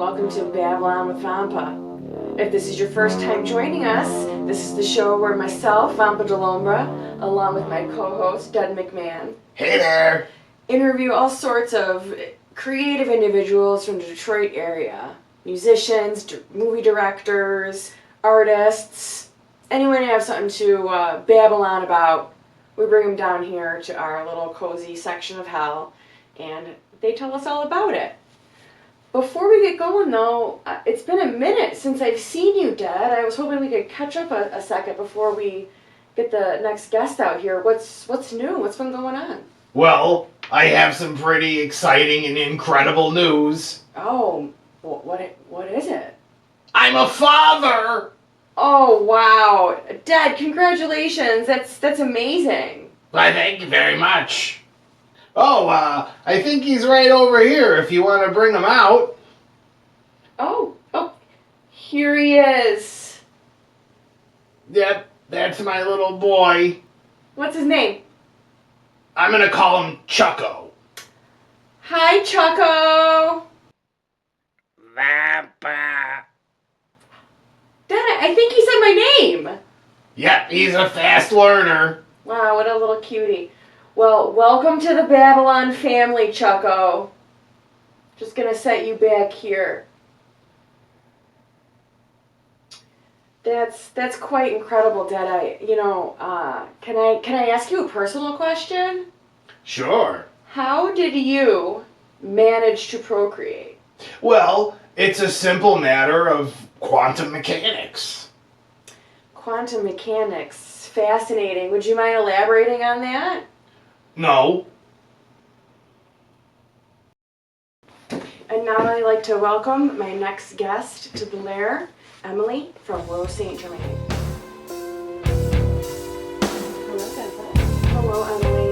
welcome to Babylon with Vampa. If this is your first time joining us, this is the show where myself, Vampa Delombra, along with my co-host, Dud McMahon, hey there, interview all sorts of creative individuals from the Detroit area. Musicians, movie directors, artists, anyone who have something to babble on about. We bring them down here to our little cozy section of hell, and they tell us all about it. Before we get going, though, it's been a minute since I've seen you, Dad. I was hoping we could catch up a second before we get the next guest out here. What's new? What's been going on? Well, I have some pretty exciting and incredible news. Oh, what is it? I'm a father! Oh, wow. Dad, congratulations. That's amazing. Why, thank you very much. Oh, I think he's right over here if you want to bring him out. Oh, here he is. Yep, that's my little boy. What's his name? I'm gonna call him Chucko. Hi, Chucko. Vampa. Dad, I think he said my name. Yep, he's a fast learner. Wow, what a little cutie. Well, welcome to the Babylon family, Chucko. Just gonna set you back here. That's quite incredible, Dad. Can I ask you a personal question? Sure. How did you manage to procreate? Well, it's a simple matter of quantum mechanics. Quantum mechanics. Fascinating. Would you mind elaborating on that? No. And now I'd like to welcome my next guest to the lair, Emily from Rose St. Germaine. Hello, Emily.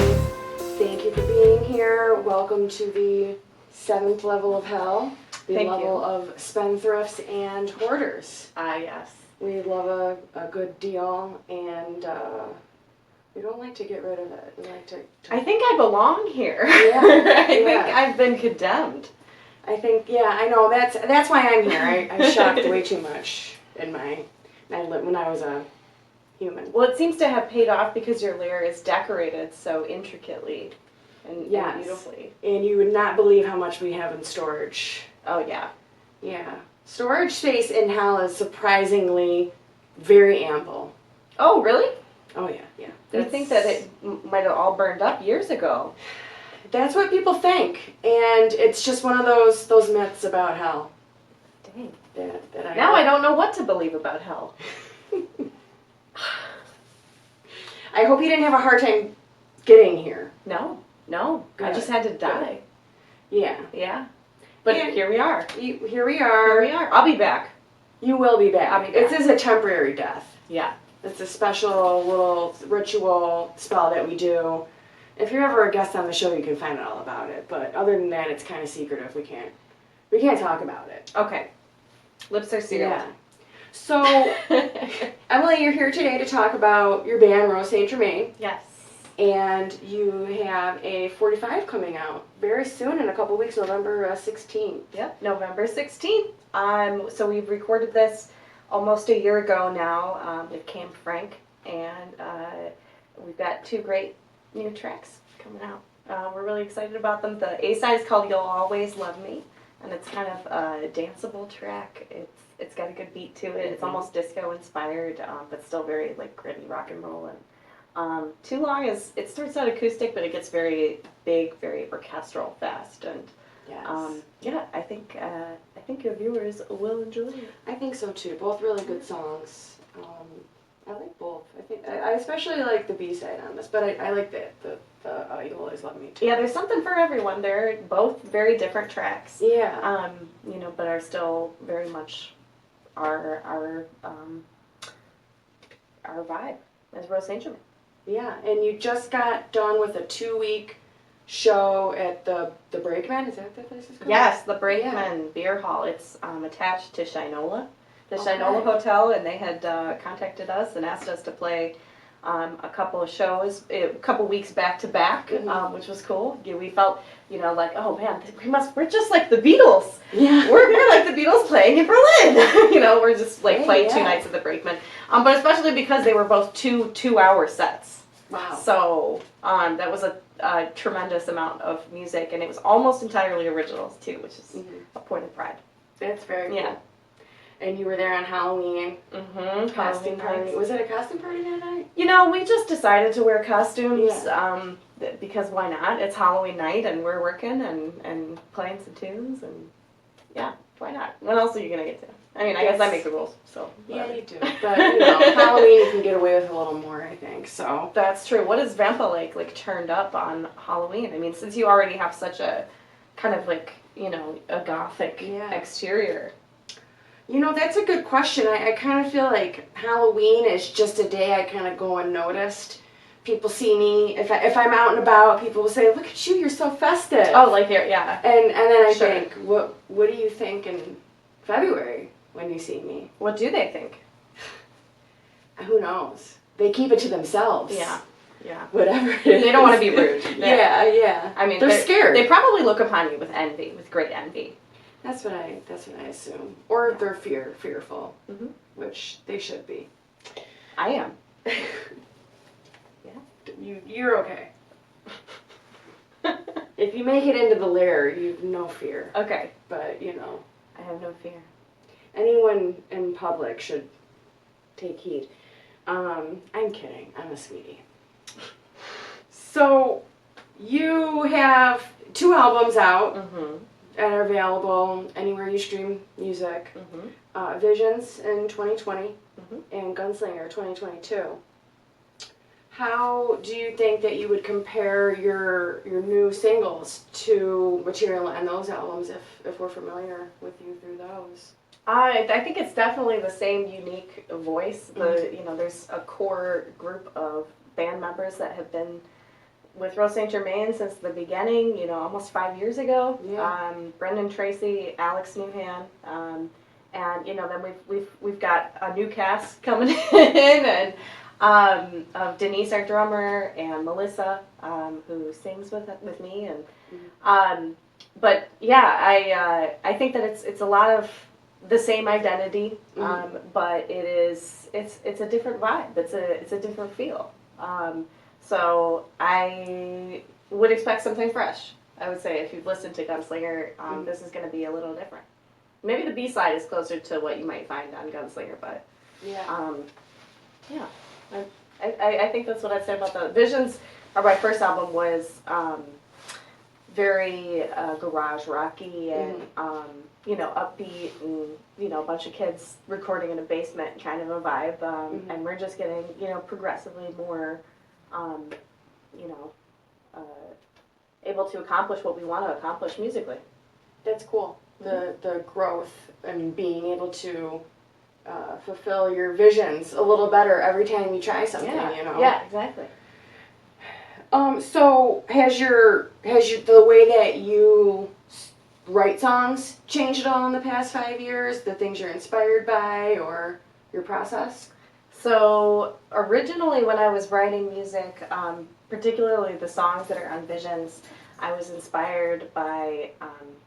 Thank you for being here. Welcome to the 7th level of hell, the level of spendthrifts and hoarders. Ah, yes. We love a good deal, and we don't like to get rid of it. We like to I think I belong here. Yeah. I think I've been condemned. I think, I know. That's why I'm here. I shopped way too much when I was a human. Well, it seems to have paid off because your lair is decorated so intricately and beautifully. And you would not believe how much we have in storage. Oh, yeah. Yeah. Storage space in hell is surprisingly very ample. Oh, really? Oh, yeah, yeah. You think that it might have all burned up years ago? That's what people think. And it's just one of those myths about hell. Dang. That Now I don't know what to believe about hell. I hope you didn't have a hard time getting here. No. Good. I just had to die. Yeah. Yeah. But here we are. Here we are. I'll be back. You will be back. I'll be back. This is a temporary death. Yeah. It's a special little ritual spell that we do. If you're ever a guest on the show, you can find out all about it. But other than that, it's kind of secretive. We can't talk about it. Okay. Lips are sealed. Yeah. So, Emily, you're here today to talk about your band, Rose St. Germaine. Yes. And you have a 45 coming out very soon, in a couple weeks, November 16th. Yep, November 16th. So we've recorded this almost a year ago now with Cam Frank, and we've got 2 great new tracks coming out. We're really excited about them. The A-side is called You'll Always Love Me, and it's kind of a danceable track. It's got a good beat to it. It's almost disco inspired, but still very like gritty rock and roll. And Too Long it starts out acoustic, but it gets very big, very orchestral fast, and Yes. I think your viewers will enjoy it. I think so too. Both really good songs. I like both. I especially like the B-side on this, but I like the You'll Always Love Me too. Yeah, there's something for everyone. They're both very different tracks. Yeah. But are still very much our vibe as Rose St. Germaine. Yeah, and you just got done with a 2-week show at the Brakeman. Is that what the place is called? Yes, the Brakeman Beer Hall. It's attached to Shinola, the Shinola Hotel, and they had contacted us and asked us to play a couple of shows, a couple weeks back to back, which was cool. Yeah, we felt, like, oh man, we're just like the Beatles. Yeah. We're like the Beatles playing in Berlin. We're just like playing 2 yeah. nights at the Brakeman. But especially because they were both 2-hour sets. Wow. So that was a tremendous amount of music, and it was almost entirely originals too, which is a point of pride. That's very cool. Yeah. And you were there on Halloween. Mm-hmm. Costume party. Was it a costume party that night? We just decided to wear costumes because why not? It's Halloween night, and we're working and playing some tunes, and yeah, why not? What else are you gonna get to? I mean, I guess I make the rules, so. Yeah, you do. But, Halloween you can get away with a little more, I think, so. That's true. What is Vampa like turned up on Halloween? I mean, since you already have such a kind of like, a gothic exterior. That's a good question. I kind of feel like Halloween is just a day I kind of go unnoticed. People see me, if I'm out and about, people will say, look at you, you're so festive. Oh, like here, yeah. And then I Sure. think, what do you think in February when you see me? What do they think? Who knows? They keep it to themselves. Yeah. Whatever it is. They don't want to be rude. Yeah. I mean, they're scared. They probably look upon you with envy, with great envy. That's what I assume. Or they're fearful, which they should be. I am. You're okay. If you make it into the lair, you've no fear. Okay. But, I have no fear. anyone in public should take heed. I'm kidding. I'm a sweetie. So, you have 2 albums out that are available anywhere you stream music. Visions in 2020 and Gunslinger 2022. How do you think that you would compare your new singles to material on those albums if we're familiar with you through those? I think it's definitely the same unique voice. There's a core group of band members that have been with Rose St. Germaine since the beginning, almost 5 years ago. Yeah. Brendan Tracy, Alex Newhan, and then we've got a new cast coming in, and of Denise, our drummer, and Melissa, who sings with me, and but yeah, I think that it's a lot of the same identity, but it's a different vibe. It's a different feel. So I would expect something fresh. I would say if you've listened to Gunslinger, this is going to be a little different. Maybe the B-side is closer to what you might find on Gunslinger, but yeah. I think that's what I'd say about the Visions. My first album was very garage rocky and upbeat, and a bunch of kids recording in a basement kind of a vibe, and we're just getting progressively more able to accomplish what we want to accomplish musically. That's cool. The growth and being able to fulfill your visions a little better every time you try something. Yeah, exactly. So has the way that you write songs changed at all in the past 5 years? The things you're inspired by or your process? So originally when I was writing music, particularly the songs that are on Visions, I was inspired by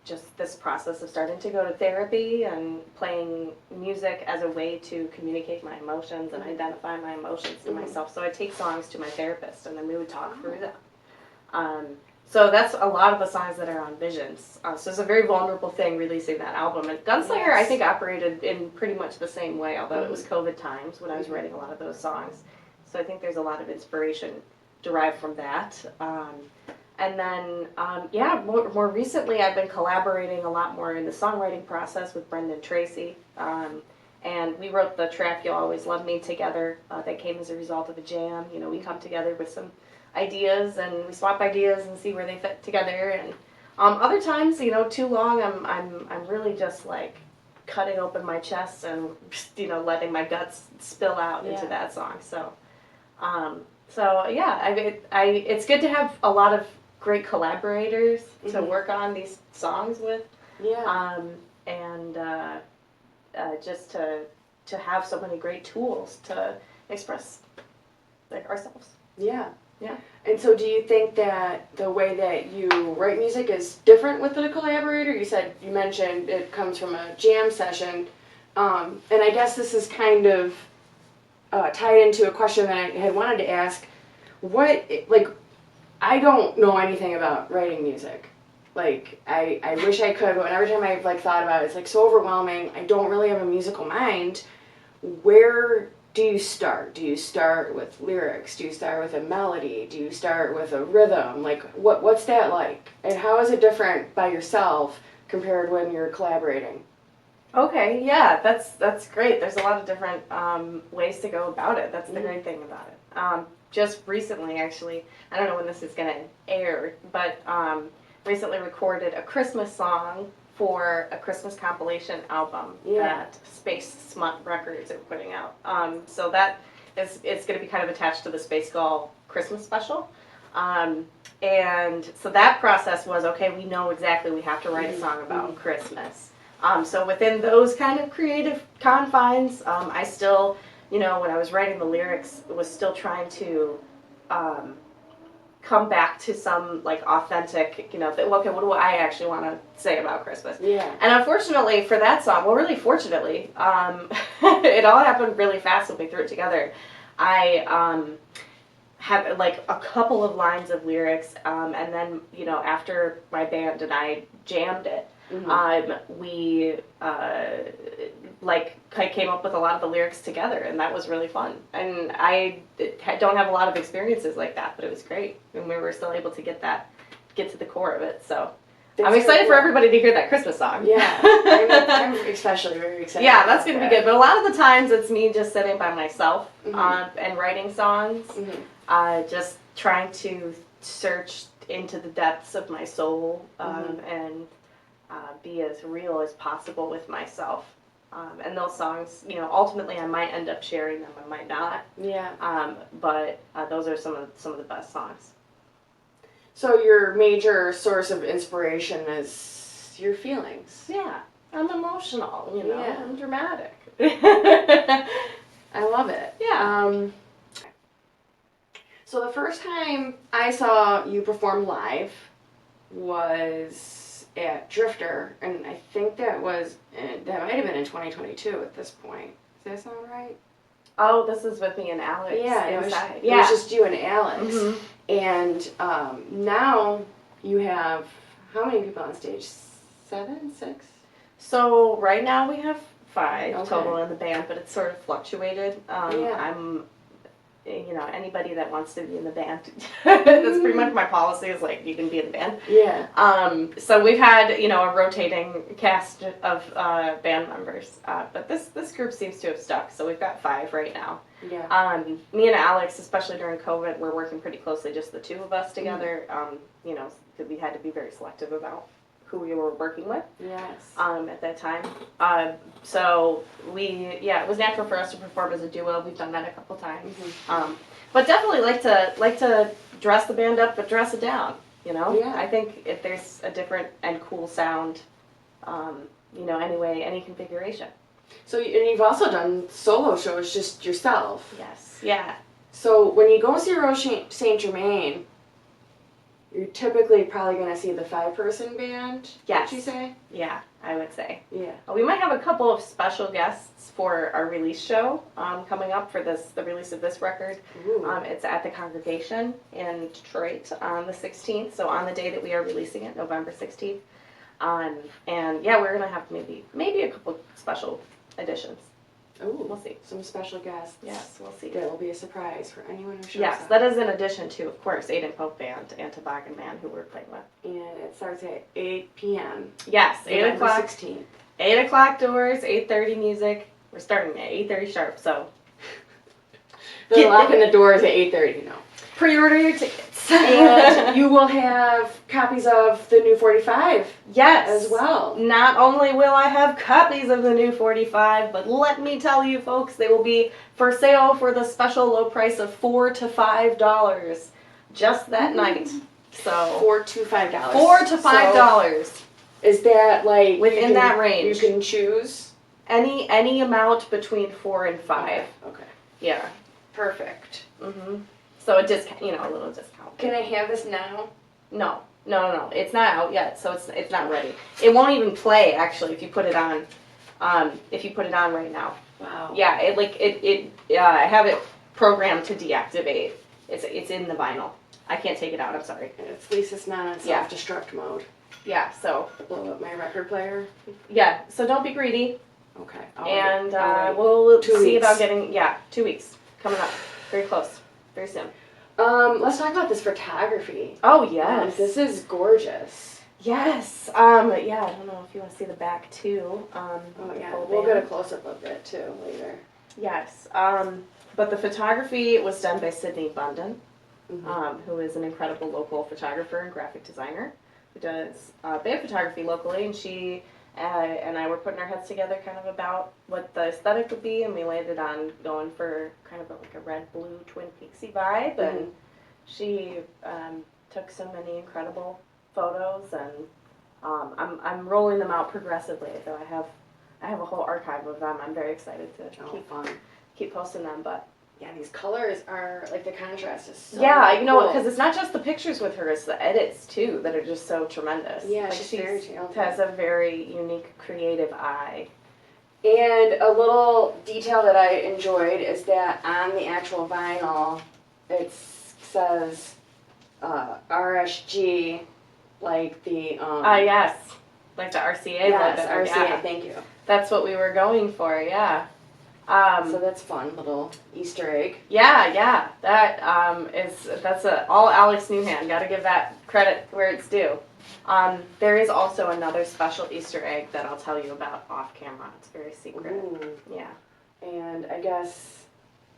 just this process of starting to go to therapy and playing music as a way to communicate my emotions and identify my emotions to myself. So I'd take songs to my therapist and then we would talk through them. So that's a lot of the songs that are on Visions. So it's a very vulnerable thing releasing that album. And Gunslinger, I think, operated in pretty much the same way, although it was COVID times when I was writing a lot of those songs. So I think there's a lot of inspiration derived from that. And then, more recently I've been collaborating a lot more in the songwriting process with Brendan Tracy. And we wrote the track You'll Always Love Me together. That came as a result of a jam. We come together with some ideas and we swap ideas and see where they fit together. And other times, too long, I'm really just like cutting open my chest and letting my guts spill out into that song. So it's good to have a lot of great collaborators to work on these songs with. Yeah. And just to have so many great tools to express like ourselves. Yeah. Yeah. And so do you think that the way that you write music is different with a collaborator? You mentioned it comes from a jam session. And I guess this is kind of tied into a question that I had wanted to ask. I don't know anything about writing music. Like, I wish I could, but every time I've, thought about it, it's, so overwhelming. I don't really have a musical mind. Where do you start? Do you start with lyrics? Do you start with a melody? Do you start with a rhythm? What's that like? And how is it different by yourself compared when you're collaborating? Okay, yeah, that's great. There's a lot of different ways to go about it. That's the great thing about it. Just recently, actually, I don't know when this is going to air, but recently recorded a Christmas song for a Christmas compilation album that Space Smut Records are putting out. So that it's going to be kind of attached to the Space Gull Christmas special. And so that process was, okay, we know exactly we have to write a song about Christmas. So within those kind of creative confines, I still, when I was writing the lyrics, was still trying to come back to some authentic, okay, what do I actually want to say about Christmas? Yeah. And unfortunately for that song, well, really fortunately, it all happened really fast when we threw it together. I have a couple of lines of lyrics, and then after my band and I jammed it, we came up with a lot of the lyrics together, and that was really fun. And I don't have a lot of experiences like that, but it was great, and we were still able to get to the core of it. So I'm excited for everybody to hear that Christmas song. Yeah, I'm especially very excited. Yeah, that's going to be good. But a lot of the times it's me just sitting by myself and writing songs, just trying to search into the depths of my soul and be as real as possible with myself. And those songs, ultimately I might end up sharing them, I might not. Yeah. But those are some of the best songs. So your major source of inspiration is your feelings. Yeah. I'm emotional, Yeah. I'm dramatic. I love it. Yeah. So the first time I saw you perform live was at Drifter, and I think that might have been in 2022 at this point. Does that sound right? Oh, this is with me and Alex. Yeah, inside. it was just you and Alex. And now you have how many people on stage? 7, 6? So right now we have 5 Okay. total in the band, but it's sort of fluctuated. Yeah. I'm, anybody that wants to be in the band, that's pretty much my policy is you can be in the band. Yeah. So we've had, a rotating cast of band members, but this group seems to have stuck, so we've got 5 right now. Yeah. Me and Alex, especially during COVID, we're working pretty closely, just the 2 of us together, because we had to be very selective about who we were working with. Yes. At that time. So it was natural for us to perform as a duo. We've done that a couple times. But definitely like to dress the band up, but dress it down. Yeah. I think if there's a different and cool sound, any configuration. So and you've also done solo shows just yourself. Yes. Yeah. So when you go see Rose St. Germaine, you're typically probably going to see the 5-person band. Yes. Would you say? Yeah, I would say. Yeah. We might have a couple of special guests for our release show coming up for the release of this record. It's at the Congregation in Detroit on the 16th, so on the day that we are releasing it, November 16th. And yeah, we're going to have maybe a couple special editions. Ooh, We'll see. some special guests. Yes, we'll see. That will be a surprise for anyone who shows Yes, up. that is in addition to, of course, Aiden Pope Band and Toboggan Man, who we're playing with. And it starts at 8 p.m. Yes, 8 November o'clock. 16th. 8 o'clock doors, 8:30 music. We're starting at 8:30 sharp, so They're locking the doors at 8:30, pre-order your tickets. And you will have copies of the new 45 Yes. as well. Not only will I have copies of the new 45, but let me tell you folks, they will be for sale for the special low price of $4 to $5 just that night. So $4 to $5. $4 to $5. So is that Within that range. You can choose Any amount between 4 and 5. Okay. Yeah. Perfect. So a discount, a little discount. Can I have this now? No. It's not out yet, so it's not ready. It won't even play actually if you put it on. If you put it on right now. Wow. Yeah, I have it programmed to deactivate. It's in the vinyl. I can't take it out. I'm sorry. At least it's not in self-destruct mode. Yeah. So. Blow up my record player. Yeah. So don't be greedy. Okay. We'll 2 see weeks. about getting 2 weeks coming up. Very close. Very soon. Let's talk about this photography. Oh yes. This is gorgeous. Yes. I don't know if you want to see the back too. We'll get a close-up of it too later. Yes. But the photography was done by Sydney Bunden, who is an incredible local photographer and graphic designer who does band photography locally, and she and I were putting our heads together kind of about what the aesthetic would be, and we landed on going for kind of like a red-blue Twin Peaksy vibe, and she took so many incredible photos, and I'm rolling them out progressively. So I have a whole archive of them. I'm very excited to keep posting them, but. Yeah, these colors are, like, the contrast is so cool. Because it's not just the pictures with her, it's the edits, too, that are just so tremendous. Yeah, like, she's very talented. Has a very unique, creative eye. And a little detail that I enjoyed is that on the actual vinyl, it says RSG, like the... yes. Like the RCA Yes, logo. RCA, thank you. That's what we were going for, yeah. So that's fun, little Easter egg. Yeah. That's all Alex Newhand. Got to give that credit where it's due. There is also another special Easter egg that I'll tell you about off camera. It's very secret. Ooh. Yeah. And I guess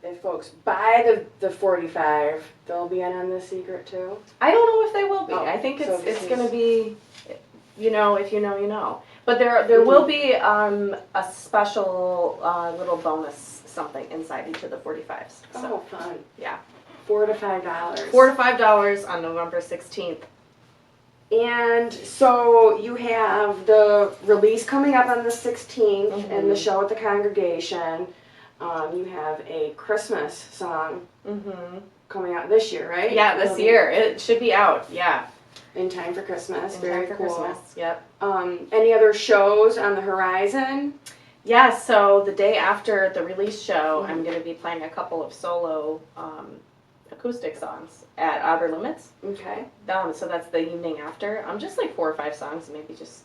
if folks buy the 45, they'll be in on the secret too. I don't know if they will be. Oh, I think so it's going to be, if you know, you know. But there will be a special little bonus something inside each of the 45s. So, fun. Yeah. $4 to $5. $4 to $5 on November 16th. And so you have the release coming up on the 16th and the show at the congregation. You have a Christmas song coming out this year, right? Yeah, this year. It should be out, yeah. In time for Christmas. Very cool. Christmas, yep. Any other shows on the horizon? Yeah, so the day after the release show, I'm going to be playing a couple of solo acoustic songs at Outer Limits. Okay. So that's the evening after. Just like 4 or 5 songs, maybe just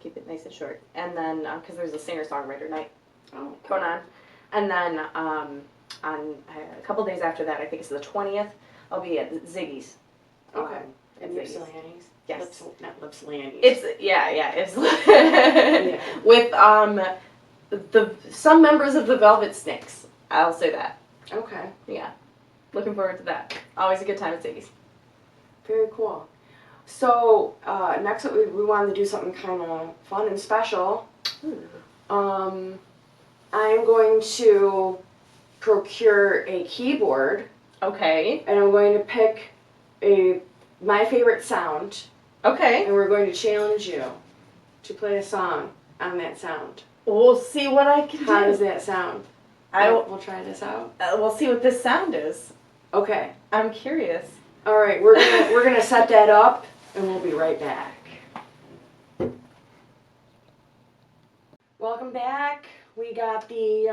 keep it nice and short. And then, because there's a singer-songwriter night going on. And then on a couple days after that, I think it's the 20th, I'll be at Ziggy's. Okay. At Ypsilanti's? Yes. Not Ypsilanti's. It's with some members of the Velvet Snakes. I'll say that. Okay. Yeah. Looking forward to that. Always a good time at Ziggy's. Very cool. So next we wanted to do something kind of fun and special. I'm going to procure a keyboard. Okay. And I'm going to pick my favorite sound. Okay. And we're going to challenge you to play a song on that sound. We'll see what I can do. How does that sound? We'll try this out. We'll see what this sound is. Okay. I'm curious. All right, we're gonna set that up, and we'll be right back. Welcome back. We got the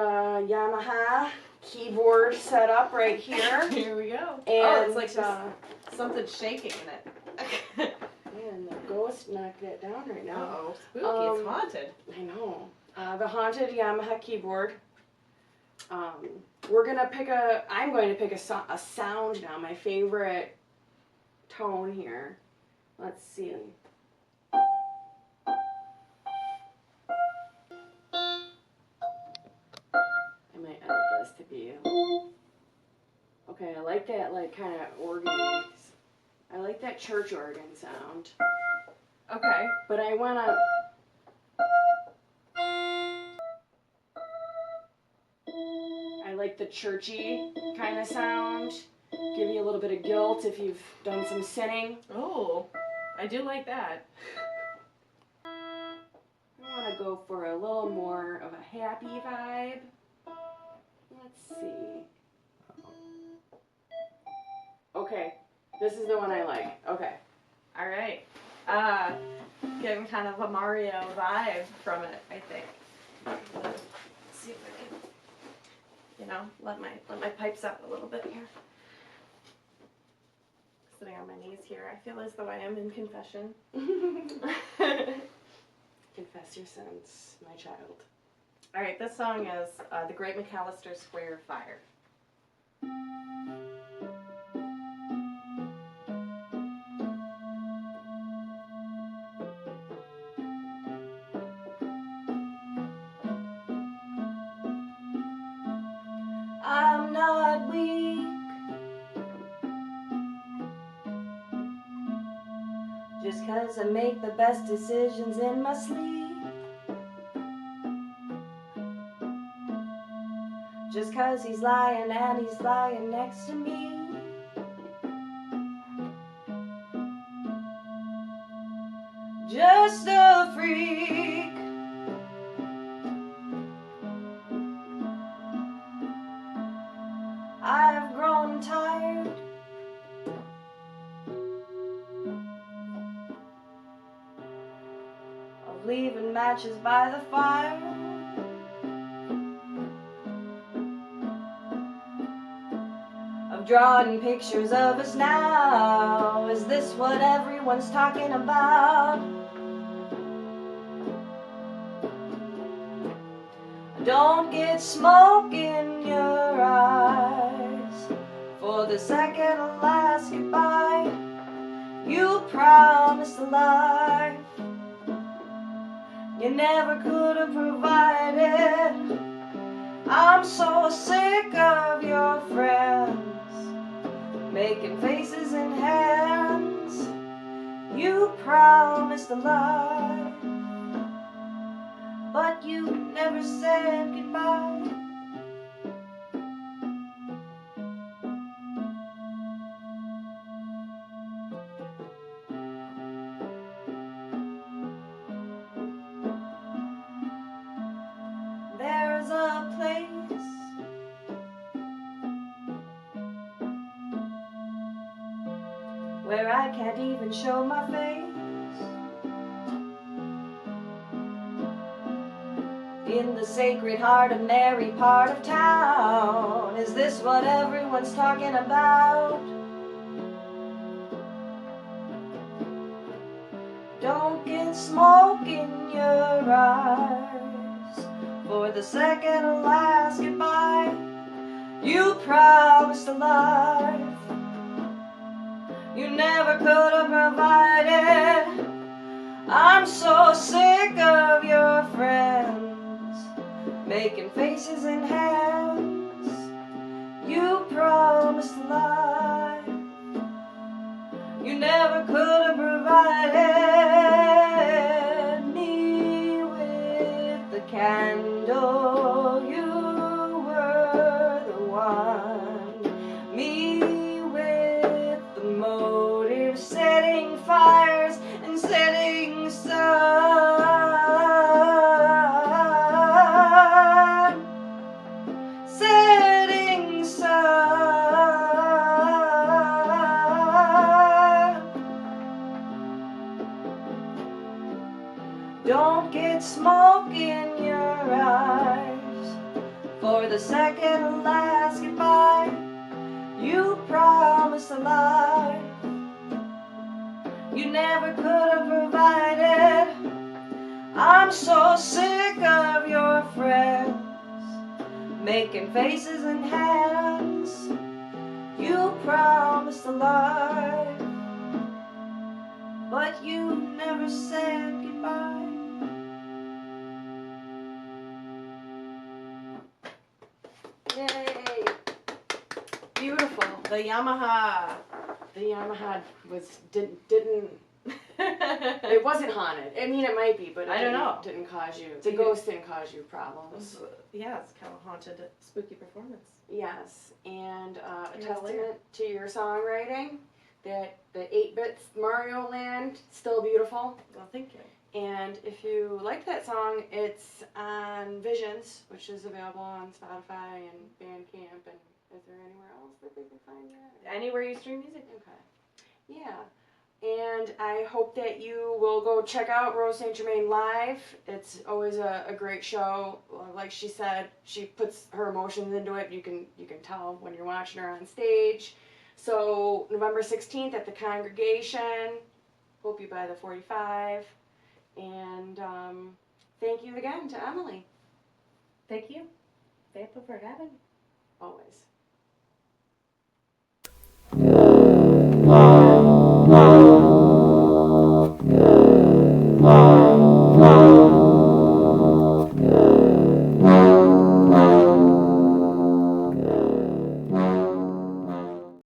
Yamaha keyboard set up right here. Here we go. And it's like something shaking in it. Man, the ghost knocked that down right now. Oh, spooky! It's haunted. I know. The haunted Yamaha keyboard. I'm going to pick a sound now. My favorite tone here. Let's see. I might edit this to be. Okay, I like that, like, kind of organ. I like that church organ sound. Okay. But I want to. I like the churchy kind of sound. Give you a little bit of guilt if you've done some sinning. Oh, I do like that. I want to go for a little more of a happy vibe. Let's see. Okay, this is the one I like. Okay. All right. Getting kind of a Mario vibe from it, I think. Let's see if I can, let my pipes out a little bit here. Sitting on my knees here, I feel as though I am in confession. Confess your sins, my child. All right, this song is The Great McAllister Square Fire. I'm not weak, just 'cause I make the best decisions in my sleep, just 'cause he's lying and he's lying next to me. Just a freak, I've grown tired of leaving matches by the fire, of drawing pictures of us now. Is this what everyone's talking about? Don't get smoke in your eyes for the second or last goodbye. You promised a life you never could have provided. I'm so sick of your friends making faces and hands. You promised a life, but you never said goodbye. There's a place where I can't even show my face. In the sacred heart of Mary part of town. Is this what everyone's talking about? Don't get smoke in your eyes for the second or last goodbye. You promised a life you never could have provided. I'm so sick of your friends making faces and hands. You promised a life you never could have provided. Me with the candle, you were the one. Me with the motive, setting fires and setting sun. Setting sun. Don't get smoke in your eyes for the second and last goodbye. You promised a life you never could have provided. I'm so sick of your friends making faces and hands. You promised a life, but you never said goodbye. Yay! Beautiful. The Yamaha. The Yamaha didn't it wasn't haunted. I mean, it might be, but it I don't know. didn't cause you. The ghost didn't cause you problems. Yeah, it's kind of a haunted, spooky performance. Yes, and a Yeah, testament to your songwriting. That the 8-bit Mario Land, still beautiful. Well, thank you. And if you like that song, it's on Visions, which is available on Spotify and Bandcamp and Is there anywhere else that they can find you at? Anywhere you stream music. Okay. Yeah. And I hope that you will go check out Rose St. Germaine live. It's always a great show. Like she said, she puts her emotions into it. You can tell when you're watching her on stage. So November 16th at the Congregation. Hope you buy the 45. And thank you again to Emily. Thank you, Vampa, for having me. Always.